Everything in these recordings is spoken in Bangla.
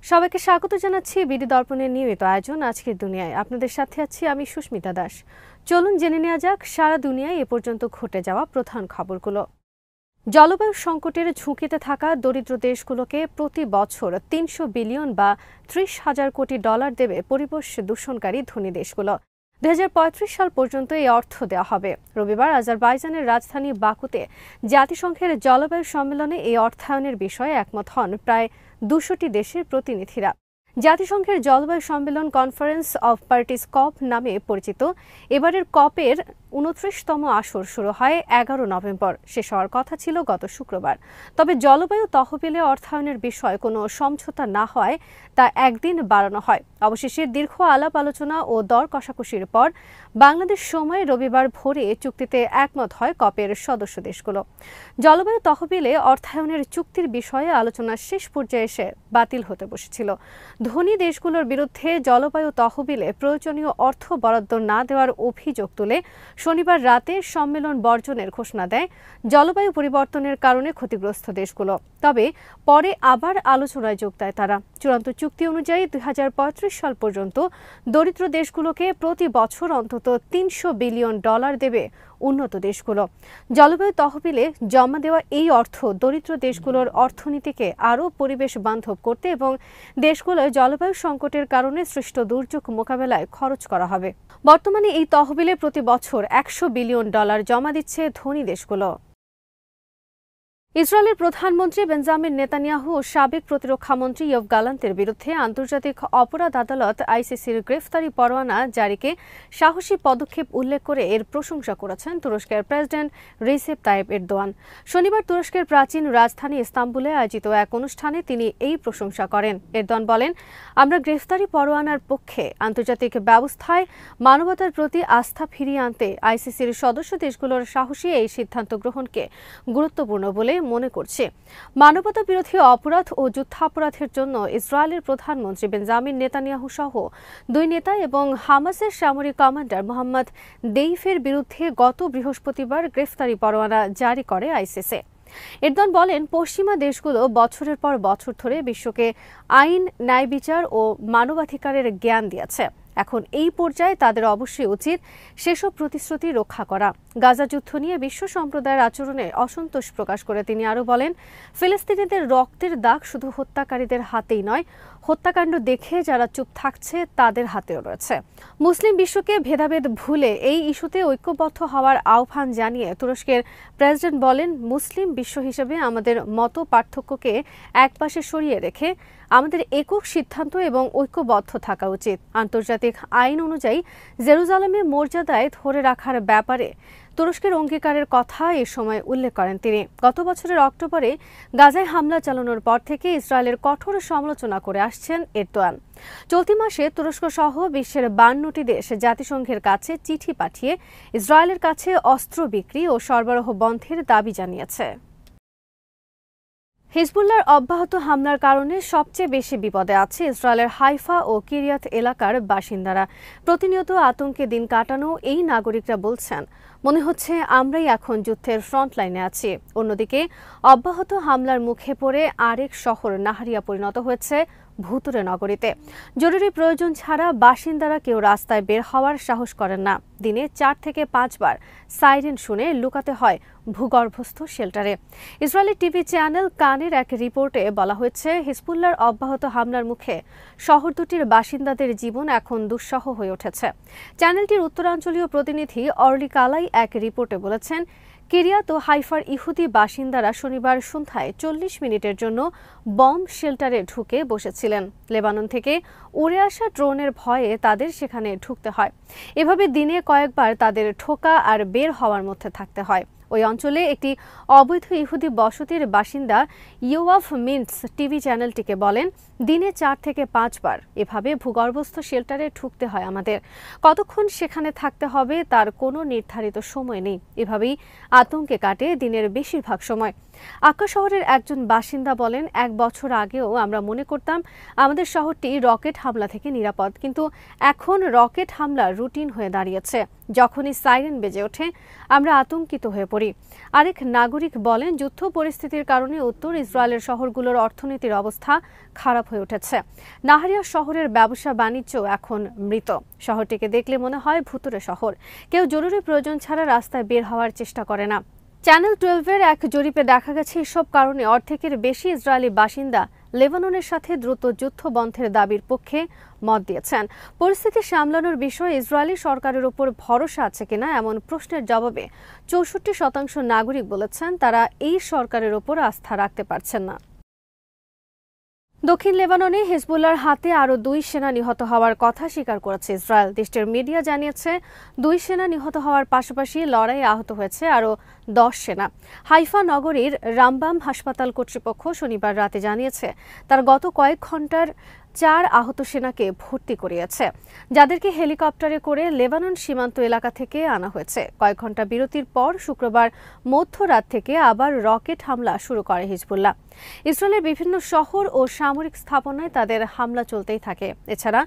সবাইকে স্বাগত জানাচ্ছি বিডি দর্পণের নিয়মিত আয়োজন আজকের দুনিয়ায়। আপনাদের সাথে আছি আমি সুস্মিতা দাস। চলুন জেনে নেওয়া যাক সারা দুনিয়ায় এ পর্যন্ত ঘটে যাওয়া প্রধান খবরগুলো। জলবায়ু সংকটের ঝুঁকিতে থাকা দরিদ্র দেশগুলোকে প্রতি বছর ৩০০ বিলিয়ন বা ৩০,০০০ কোটি ডলার দেবে পরিবেশ দূষণকারী ধনী দেশগুলো। ২০৩৫ সাল পর্যন্ত এই অর্থ দেওয়া হবে। রবিবার আজারবাইজানের রাজধানী বাকুতে জাতিসংঘের জলবায়ু সম্মেলনে এই অর্থায়নের বিষয়ে একমত হন প্রায় ২০০টি দেশের প্রতিনিধিরা। জাতিসংঘের জলবায়ু সম্মেলন কনফারেন্স অব পার্টিস কপ নামে পরিচিত এবারের কপের ২৯তম আসর শুরু হয় ১১ নভেম্বর। শেষ হওয়ার কথা ছিল গত শুক্রবার। তবে জলবায়ু তহবিলে অর্থায়নের বিষয়ে কোনো সমঝোতা না হয় তা একদিন বাড়ানো হয়। অবশেষে দীর্ঘ আলাপ আলোচনা ও দর কষাকষির পর বাংলাদেশ সময় রবিবার ভোরে চুক্তিতে একমত হয় কপের সদস্য দেশগুলো। জলবায়ু তহবিলে অর্থায়নের চুক্তির বিষয়ে আলোচনা শেষ পর্যায়ে এসে বাতিল হতে বসেছিল। ধনী দেশগুলোর বিরুদ্ধে জলবায়ু তহবিলে প্রয়োজনীয় অর্থ বরাদ্দ না দেওয়ার অভিযোগ তুলে শনিবার রাতে সম্মেলন বর্জনের ঘোষণা দেয় জলবায়ু পরিবর্তনের কারণে ক্ষতিগ্রস্ত দেশগুলো। তবে পরে আবার আলোচনায় যোগ দেয় তারা। চূড়ান্ত চুক্তি অনুযায়ী ২০৩৫ সাল পর্যন্ত দরিদ্র দেশগুলোকে প্রতি বছর অন্তত ৩০০ বিলিয়ন ডলার দেবে উন্নত দেশগুলো। জলবায়ু তহবিলে জমা দেওয়া এই অর্থ দরিদ্র দেশগুলোর অর্থনীতিকে আরও পরিবেশ বান্ধব করতে এবং দেশগুলোয় জলবায়ু সংকটের কারণে সৃষ্ট দুর্যোগ মোকাবেলায় খরচ করা হবে। বর্তমানে এই তহবিলে প্রতি বছর ১০০ বিলিয়ন ডলার জমা দিচ্ছে ধনী দেশগুলো। ইসরায়েলের প্রধানমন্ত্রী বেঞ্জামিন নেতানিয়াহু ও সাবেক প্রতিরক্ষামন্ত্রী ইয়োভ গালান্তের বিরুদ্ধে আন্তর্জাতিক অপরাধ আদালত আইসিসির গ্রেফতারি পরোয়ানা জারিকে সাহসী পদক্ষেপ উল্লেখ করে এর প্রশংসা করেছেন তুরস্কের প্রেসিডেন্ট রিসেপ তাইয়েপ এরদোয়ান। শনিবার তুরস্কের প্রাচীন রাজধানী ইস্তাম্বুলে আয়োজিত এক অনুষ্ঠানে তিনি এই প্রশংসা করেন। এরদোয়ান বলেন, আমরা গ্রেফতারি পরোয়ানার পক্ষে। আন্তর্জাতিক ব্যবস্থায় মানবতার প্রতি আস্থা ফিরিয়ে আনতে আইসিসির সদস্য দেশগুলোর সাহসী এই সিদ্ধান্ত গ্রহণকে গুরুত্বপূর্ণ বলে মনে করছে। মানবতা বিরোধী অপরাধ ও যুদ্ধাপরাধের জন্য ইসরায়েলের প্রধানমন্ত্রী বেঞ্জামিন নেতানিয়াহু সহ দুই নেতা এবং হামাসের সামরিক কমান্ডার মোহাম্মদ দেইফের বিরুদ্ধে গত বৃহস্পতিবার গ্রেফতারি পরোয়ানা জারি করে আইসিসি। এরদোয়ান বলেন, পশ্চিমা দেশগুলো বছরের পর বছর ধরে বিশ্বকে আইন, ন্যায় বিচার ও মানবাধিকারের জ্ঞান দিয়েছে। এখন এই পর্যায়ে তাদের অবশ্যই উচিত সেসব প্রতিশ্রুতি রক্ষা করা। গাজা যুদ্ধ নিয়ে বিশ্ব সম্প্রদায়ের আচরণে অসন্তোষ প্রকাশ করে তিনি আরও বলেন, ফিলিস্তিনিদের রক্তের দাগ শুধু হত্যাকারীদের হাতেই নয়, হত্যাকাণ্ড দেখে যারা চুপ থাকছে তাদের হাতেও রয়েছে। মুসলিম বিশ্বকে ভেদাভেদ ভুলে এই ইস্যুতে ঐক্যবদ্ধ হওয়ার আহ্বান জানিয়ে তুরস্কের প্রেসিডেন্ট বলেন, মুসলিম বিশ্ব হিসেবে আমাদের মত পার্থক্যকে একপাশে সরিয়ে রেখে আমাদের একক সিদ্ধান্ত এবং ঐক্যবদ্ধ থাকা উচিত। আন্তর্জাতিক আইন অনুযায়ী জেরুজালেমে মর্যাদায় ধরে রাখার ব্যাপারে তুরস্কের অঙ্গীকারের কথা এ সময় উল্লেখ করেন তিনি। গত বছরের অক্টোবরে গাজায় হামলা চালানোর পর থেকে ইসরায়েলের কঠোর সমালোচনা করে আসছেন এরদোয়ান। চলতি মাসে তুরস্ক সহ বিশ্বের 52টি দেশ জাতিসংঘের কাছে চিঠি পাঠিয়ে ইসরায়েলের কাছে অস্ত্র বিক্রি ও সরবরাহ বন্ধের দাবি জানিয়েছে। হিজবুল্লাহর অব্যাহত হামলার কারণে সবচেয়ে বেশি বিপদে আছে ইসরায়েলের হাইফা ও কিরিয়াত এলাকার বাসিন্দারা। প্রতিনিয়ত আতঙ্কে দিন কাটানো এই নাগরিকরা বলছেন, মনে হচ্ছে আমরাই এখন যুদ্ধের ফ্রন্টলাইনে আছি। অন্যদিকে অব্যাহত হামলার মুখে পড়ে আরেক শহর নাহারিয়া পরিণত হয়েছে ভুতুরে নগরীতে। জরুরি প্রয়োজন ছাড়া বাসিন্দারা কেউ রাস্তায় বের হওয়ার সাহস করেন না। দিনে ৪ থেকে ৫ বার সাইরেন শুনে লুকাতে হয় ভূগর্ভস্থ শেল্টারে। ইসরায়েলি টিভি চ্যানেল কানের এক রিপোর্টে বলা হয়েছে, হিজবুল্লাহর অব্যাহত হামলার মুখে শহর দুটির বাসিন্দাদের জীবন এখন দুঃসহ হয়ে উঠেছে। চ্যানেলটির উত্তরাঞ্চলীয় প্রতিনিধি অর্লি কালাই এক রিপোর্টে বলেছেন, কিরিয়াত ও হাইফার ইহুদি বাসিন্দারা শনিবার সন্ধ্যায় ৪০ মিনিটের জন্য বম্ব শেল্টারে ঢুকে বসেছিলেন। লেবানন থেকে উড়ে আসা ড্রোনের ভয়ে তাদের সেখানে ঢুকতে হয়। এভাবে দিনে কয়েকবার তাদের ঠোকা আর বের হওয়ার মধ্যে থাকতে হয়। ওই অঞ্চলে একটি অবৈধ ইহুদি বসতির বাসিন্দা ইয়োয়াফ মিন্টস টিভি চ্যানেলটিকে বলেন, দিনে ৪ থেকে ৫ বার এভাবে ভূগর্ভস্থ শেল্টারে ঢুকতে হয় আমাদের। কতক্ষণ সেখানে থাকতে হবে তার কোনো নির্ধারিত সময় নেই। এভাবেই আতঙ্কে কাটে দিনের বেশিরভাগ সময়। আক্কা শহরের একজন বাসিন্দা বলেন, ১ বছর আগেও আমরা মনে করতাম আমাদের শহরটি রকেট হামলা থেকে নিরাপদ, কিন্তু এখন রকেট হামলা রুটিন হয়ে দাঁড়িয়েছে। যখনই সাইরেন বেজে ওঠে আমরা আতঙ্কিত হয়ে পড়ি। আরেক নাগরিক বলেন, যুদ্ধ পরিস্থিতির কারণে উত্তর ইসরায়েলের শহরগুলোর অর্থনীতির অবস্থা খারাপ হয়ে উঠেছে। নাহারিয়া শহরের ব্যবসা বাণিজ্য এখন মৃত। শহরটিকে দেখলে মনে হয় ভুতুড়ে শহর। কেউ জরুরি প্রয়োজন ছাড়া রাস্তায় বের হওয়ার চেষ্টা করে না। চ্যানেল 12-এর এক জরিপে দেখা গেছে এসব কারণে অর্ধেকের বেশি ইসরায়েলি বাসিন্দা লেবাননের সাথে দ্রুত যুদ্ধ বন্ধের দাবির পক্ষে মত দিয়েছেন। পরিস্থিতি সামলানোর বিষয়ে ইসরায়েলি সরকারের উপর ভরসা আছে কিনা এমন প্রশ্নের জবাবে 64% নাগরিক বলেছেন তারা এই সরকারের উপর আস্থা রাখতে পারছেন না। দক্ষিণ লেবাননে হিজবুল্লাহর হাতে আরও 2 সেনা নিহত হওয়ার কথা স্বীকার করেছে ইসরায়েল। দেশটির মিডিয়া জানিয়েছে 2 সেনা নিহত হওয়ার পাশাপাশি লড়াইয়ে আহত হয়েছে আরও 10 সেনা। হাইফা নগরীর রামবাম হাসপাতাল কর্তৃপক্ষ শনিবার রাতে জানিয়েছে তার গত কয়েক ঘন্টার 4 আহত সেনাকে ভর্তি করিয়েছে, যাদেরকে হেলিকপ্টারে করে লেবানন সীমান্ত এলাকা থেকে আনা হয়েছে। কয়েক ঘন্টা বিরতির পর শুক্রবার মধ্যরাত থেকে আবার রকেট হামলা শুরু করে হিজবুল্লাহ। ইসরায়েলের বিভিন্ন শহর ও সামরিক স্থাপনায় তাদের হামলা চলতেই থাকে। এছাড়া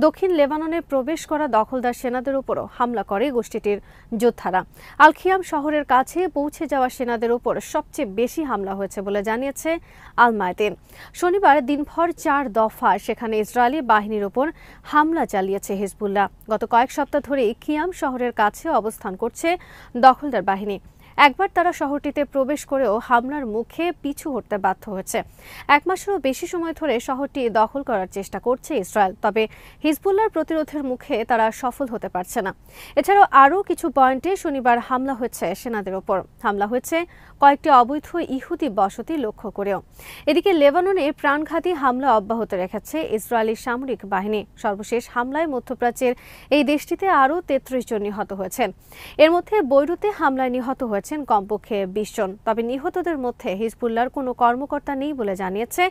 দক্ষিণ লেবাননে প্রবেশ করা দখলদার সেনাদের উপরও হামলা করে গোষ্ঠীটির যোদ্ধারা। আল খিয়াম শহরের কাছে পৌঁছে যাওয়া সেনাদের উপর সবচেয়ে বেশি হামলা হয়েছে বলে জানিয়েছে আল মায়াতিন। শনিবার দিনভর 4 দফা সেখানে ইসরায়েলি বাহিনীর উপর হামলা চালিয়েছে হিজবুল্লাহ। গত কয়েক সপ্তাহ ধরেই খিয়াম শহরের কাছে অবস্থান করছে দখলদার বাহিনী। একবার তারা শহরটিতে প্রবেশ করেও হামলার মুখে পিছু হটতে বাধ্য হয়েছে। 1 মাসেরও বেশি সময় ধরে শহরটি দখল করার চেষ্টা করছে ইসরায়েল, তবে হিজবুল্লাহর প্রতিরোধের মুখে তারা সফল হতে পারছে না। এছাড়াও আরও কিছু পয়েন্টে শনিবার হামলা হয়েছে সেনাদের ওপর। হামলা হয়েছে কয়েকটি অবৈধ ইহুদি বসতি লক্ষ্য করেও। এদিকে লেবাননে প্রাণঘাতী হামলা অব্যাহত রেখেছে ইসরায়েলি সামরিক বাহিনী। সর্বশেষ হামলায় মধ্যপ্রাচ্যের এই দেশটিতে আরও 33 জন নিহত হয়েছেন। এর মধ্যে বৈরুতে হামলায় নিহত হয়েছেন কমপক্ষে 20 জন। তবে নিহতদের মধ্যে হিজবুল্লাহর কোনো কর্মকর্তা নেই বলে জানিয়েছে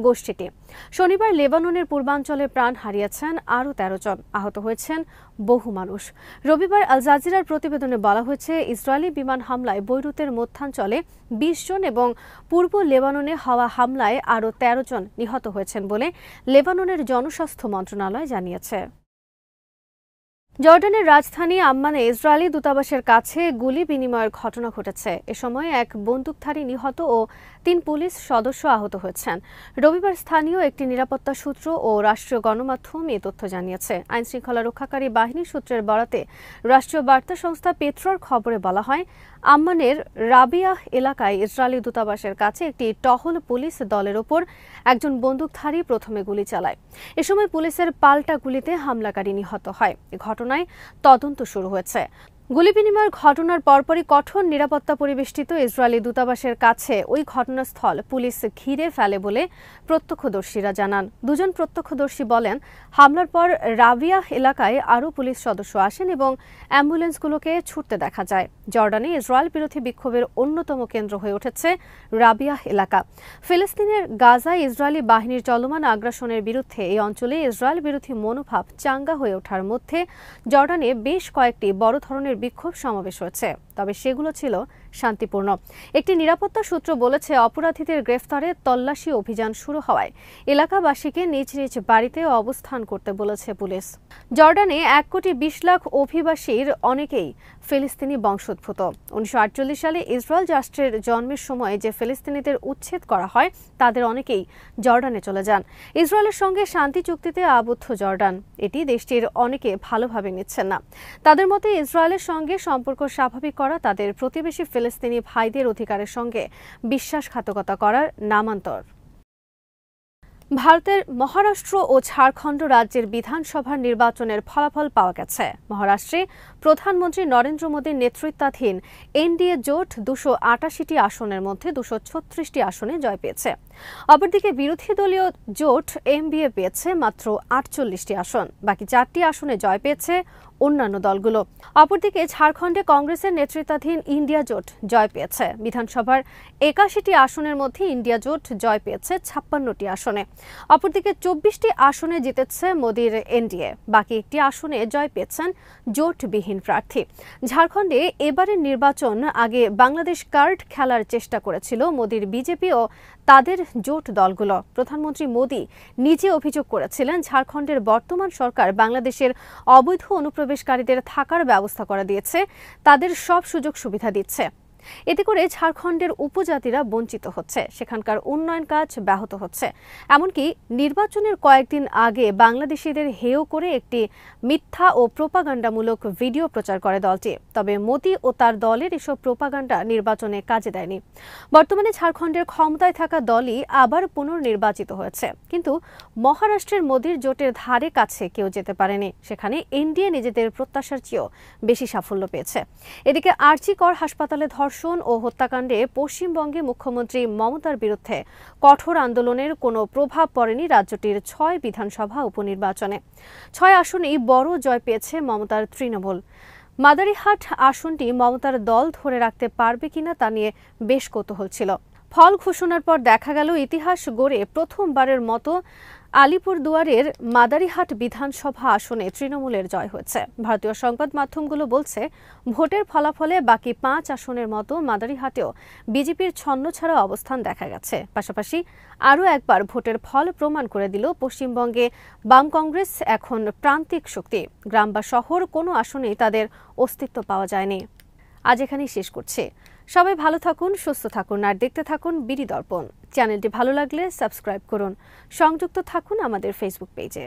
গোষ্ঠীটি। শনিবার লেবাননের পূর্বাঞ্চলে প্রাণ হারিয়েছেন আরও 13 জন, আহত হয়েছেন বহু মানুষ। রবিবার আল জাজিরার প্রতিবেদনে বলা হয়েছে ইসরায়েলি বিমান হামলায় বৈরুতের মধ্যাঞ্চলে 20 জন এবং পূর্ব লেবাননে হওয়া হামলায় আরও 13 জন নিহত হয়েছেন বলে লেবাননের জনস্বাস্থ্য মন্ত্রণালয় জানিয়েছে। জর্ডানের রাজধানী আম্মানে ইসরায়েলি দূতাবাসের কাছে গুলি বিনিময়ের ঘটনা ঘটেছে। এ সময় এক বন্দুকধারী নিহত ও 3 পুলিশ সদস্য আহত হয়েছেন। রবিবার স্থানীয় একটি নিরাপত্তা সূত্র ও রাষ্ট্রীয় গণমাধ্যম এই তথ্য জানিয়েছে। আইনশৃঙ্খলা রক্ষাকারী বাহিনীর সূত্রের বরাতে রাষ্ট্রীয় বার্তা সংস্থা পেট্রোর খবরে বলা হয়, আম্মানের রাবিয়াহ এলাকায় ইসরায়েলি দূতাবাসের কাছে একটি টহল পুলিশ দলের ওপর একজন বন্দুকধারী প্রথমে গুলি চালায়। এ সময় পুলিশের পাল্টা গুলিতে হামলাকারী নিহত হয়। ঘটনায় তদন্ত শুরু হয়েছে। গুলি বিনিময়ের ঘটনার পরপরই কঠোর নিরাপত্তা পরিবেষ্টিত ইসরায়েলি দূতাবাসের কাছে ওই ঘটনাস্থল পুলিশ ঘিরে ফেলে বলে প্রত্যক্ষদর্শীরা জানান। 2 জন প্রত্যক্ষদর্শী বলেন, হামলার পর রাবিয়াহ এলাকায় আরও পুলিশ সদস্য আসেন এবং অ্যাম্বুলেন্সগুলোকে ছুটতে দেখা যায়। জর্ডানে ইসরায়েল বিরোধী বিক্ষোভের অন্যতম কেন্দ্র হয়ে উঠেছে রাবিয়াহ এলাকা। ফিলিস্তিনের গাজায় ইসরায়েলি বাহিনীর চলমান আগ্রাসনের বিরুদ্ধে এই অঞ্চলে ইসরায়েল বিরোধী মনোভাব চাঙ্গা হয়ে ওঠার মধ্যে জর্ডানে বেশ কয়েকটি বড় ধরনের বিক্ষোভ সমাবেশ হয়েছে, তবে সেগুলো ছিল শান্তিপূর্ণ। একটি নিরাপত্তা সূত্র বলেছে, অপরাধীদের গ্রেফতারে তল্লাশি অভিযান শুরু হওয়ায় এলাকাবাসীকে নিজ নিজ বাড়িতে অবস্থান করতে বলেছে পুলিশ। জর্ডানে 1,20,00,000 অভিবাসীর অনেকেই ফিলিস্তিনি বংশোদ্ভূত। 1948 সালে ইসরায়েল রাষ্ট্রের জন্মের সময় যে ফিলিস্তিনিদের উচ্ছেদ করা হয় তাদের অনেকেই জর্ডানে চলে যান। ইসরায়েলের সঙ্গে শান্তি চুক্তিতে আবদ্ধ জর্ডান এটি দেশটির অনেকে ভালোভাবে নিচ্ছেন না। তাদের মতে ইসরায়েলের সঙ্গে সম্পর্ক স্বাভাবিক করা তাদের প্রতিবেশী ফিলিস্তিনি ভাইদের অধিকারের সঙ্গে বিশ্বাসঘাতকতা করার নামান্তর। ভারতের মহারাষ্ট্র ও ঝাড়খণ্ড রাজ্যের বিধানসভার নির্বাচনের ফলাফল পাওয়া গেছে। মহারাষ্ট্রে প্রধানমন্ত্রী নরেন্দ্র মোদীর নেতৃত্বাধীন এনডিএ জোট 288টি আসনের মধ্যে 236টি আসনে জয় পেয়েছে। অপরদিকে বিরোধী দলীয় জোট এমবিএ পেয়েছে মাত্র 48টি আসন। বাকি 4টি আসনে জয় পেয়েছে অন্যান্য দলগুলো। অপরদিকে ঝাড়খণ্ডে কংগ্রেসের নেতৃত্বাধীন ইন্ডিয়া জোট জয় পেয়েছে। বিধানসভার 81টি আসনের মধ্যে ইন্ডিয়া জোট জয় পেয়েছে 56টি আসনে। অপরদিকে 24টি আসনে জিতেছে মোদীর এনডিএ। বাকি একটি আসনে জয় পেয়েছেন জোটবিহীন প্রার্থী। ঝাড়খণ্ডে এবারের নির্বাচন আগে বাংলাদেশ কার্ড খেলার চেষ্টা করেছিল মোদীর বিজেপি ও তাদের জোট দলগুলো। প্রধানমন্ত্রী মোদী নিজে অভিযোগ করেছিলেন, ঝাড়খণ্ডের বর্তমান সরকার বাংলাদেশের অবৈধ অনুপ্রবেশ অনুপ্রবেশকারীদের থাকার ব্যবস্থা করে দিয়েছে, তাদের সব সুযোগ সুবিধা দিচ্ছে। এতে করে ঝাড়খণ্ডের উপজাতিরা বঞ্চিত হচ্ছে, সেখানকার উন্নয়ন কাজ ব্যাহত হচ্ছে। এমনকি নির্বাচনের কয়েকদিন আগে বাংলাদেশিদের হেয় করে একটি মিথ্যা ও প্রোপাগান্ডামূলক ভিডিও প্রচার করে দলটি। তবে মোদি ও তার দলের এসব প্রোপাগান্ডা নির্বাচনে কাজে দেয়নি। বর্তমানে ঝাড়খণ্ডের ক্ষমতায় থাকা দলই আবার পুনর্নির্বাচিত হয়েছে, কিন্তু মহারাষ্ট্রের মোদির জোটের ধারে কাছে কেউ যেতে পারেনি। সেখানে এনডিএ নিজেদের প্রত্যাশার চেয়েও বেশি সাফল্য পেয়েছে। এদিকে আরজিকর হাসপাতালে ধর্ষণ ও হত্যাকাণ্ডে পশ্চিমবঙ্গে মুখ্যমন্ত্রী মমতার বিরুদ্ধে কঠোর আন্দোলনের কোনো প্রভাব পড়েনি রাজ্যটির 6 বিধানসভা উপনির্বাচনে। 6 আসনেই বড় জয় পেয়েছে মমতার তৃণমূল। মাদারিহাট আসনটি মমতার দল ধরে রাখতে পারবে কিনা তা নিয়ে বেশ কৌতূহল ছিল। ফল ঘোষণার পর দেখা গেল ইতিহাস গড়ে প্রথমবারের মতো আলিপুরদুয়ারের মাদারিহাট বিধানসভা আসনে তৃণমূলের জয় হয়েছে। ভারতীয় সংবাদ মাধ্যমগুলো বলছে, ভোটের ফলাফলে বাকি 5 আসনের মতো মাদারিহাটেও বিজেপির ছন্নছাড়া অবস্থান দেখা গেছে। পাশাপাশি আরও একবার ভোটের ফল প্রমাণ করে দিল পশ্চিমবঙ্গে বাম কংগ্রেস এখন প্রান্তিক শক্তি। গ্রাম বা শহর কোনো আসনেই তাদের অস্তিত্ব পাওয়া যায়নি। আজ এখানেই শেষ করছি। সবাই ভালো থাকুন, সুস্থ থাকুন আর দেখতে থাকুন বিডি দর্পণ। চ্যানেলটি ভালো লাগলে সাবস্ক্রাইব করুন। সংযুক্ত থাকুন আমাদের ফেসবুক পেজে।